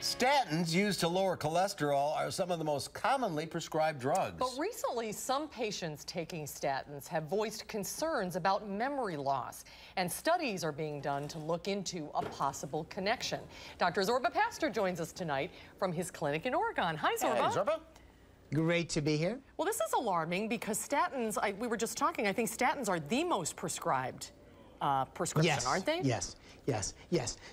Statins used to lower cholesterol are some of the most commonly prescribed drugs. But recently, some patients taking statins have voiced concerns about memory loss, and studies are being done to look into a possible connection. Dr. Zorba Paster joins us tonight from his clinic in Oregon. Hi, Zorba. Hey, Zorba. Great to be here. Well, this is alarming because statins, we were just talking, I think statins are the most prescribed prescription, aren't they? Yes.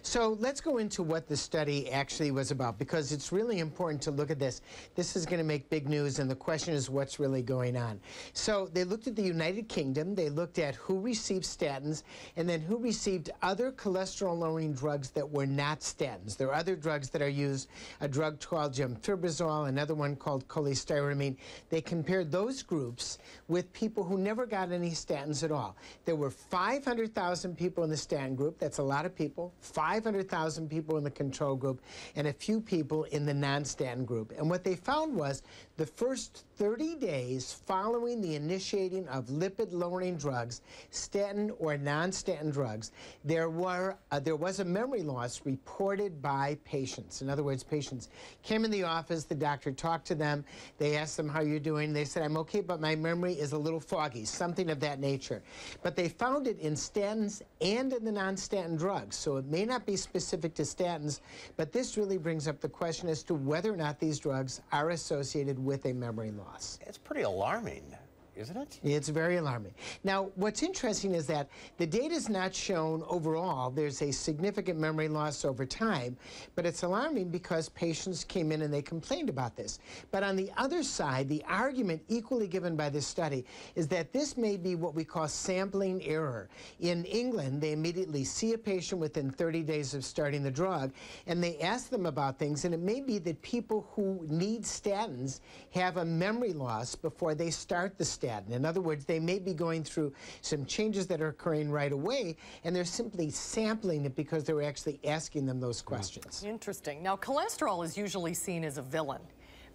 So let's go into what the study actually was about, because it's really important to look at this. This is going to make big news, and the question is what's really going on. So they looked at the United Kingdom, they looked at who received statins, and then who received other cholesterol-lowering drugs that were not statins. There are other drugs that are used, a drug called gemfibrozol, another one called cholestyramine. They compared those groups with people who never got any statins at all. There were 500,000 people in the statin group. That's a lot of people. 500,000 people in the control group, and a few people in the non-statin group. And what they found was the first 30 days following the initiating of lipid-lowering drugs, statin or non-statin drugs, there was a memory loss reported by patients. In other words, patients came in the office, the doctor talked to them, they asked them how you're doing, they said, I'm okay, but my memory is a little foggy, something of that nature. But they found it in statins and in the non-statin drugs, so it may not be specific to statins, but this really brings up the question as to whether or not these drugs are associated with a memory loss. It's pretty alarming, isn't it? It's very alarming. Now, what's interesting is that the data is not shown overall. There's a significant memory loss over time, but it's alarming because patients came in and they complained about this. But on the other side, the argument equally given by this study is that this may be what we call sampling error. In England, they immediately see a patient within 30 days of starting the drug, and they ask them about things, and it may be that people who need statins have a memory loss before they start the statin. In other words, they may be going through some changes that are occurring right away, and they're simply sampling it because they were actually asking them those questions. Interesting. Now, cholesterol is usually seen as a villain,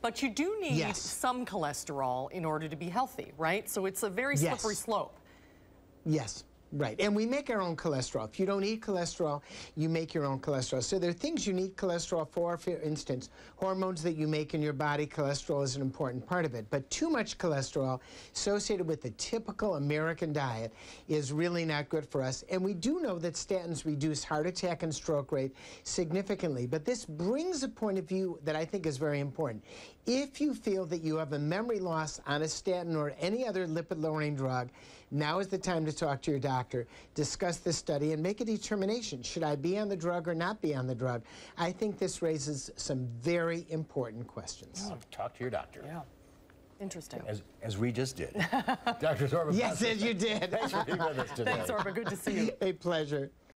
but you do need some cholesterol in order to be healthy, right? So it's a very slippery slope. Yes. Right, and we make our own cholesterol. If you don't eat cholesterol, you make your own cholesterol. So there are things you need cholesterol for instance, hormones that you make in your body, cholesterol is an important part of it. But too much cholesterol associated with the typical American diet is really not good for us. And we do know that statins reduce heart attack and stroke rate significantly. But this brings a point of view that I think is very important. If you feel that you have a memory loss on a statin or any other lipid-lowering drug, now is the time to talk to your doctor, discuss this study, and make a determination. Should I be on the drug or not be on the drug? I think this raises some very important questions. Oh, talk to your doctor. Yeah. Interesting. As we just did. Dr. Zorba. Yes, as you did. Thanks for being with us today. Thanks, Zorba. Good to see you. A pleasure.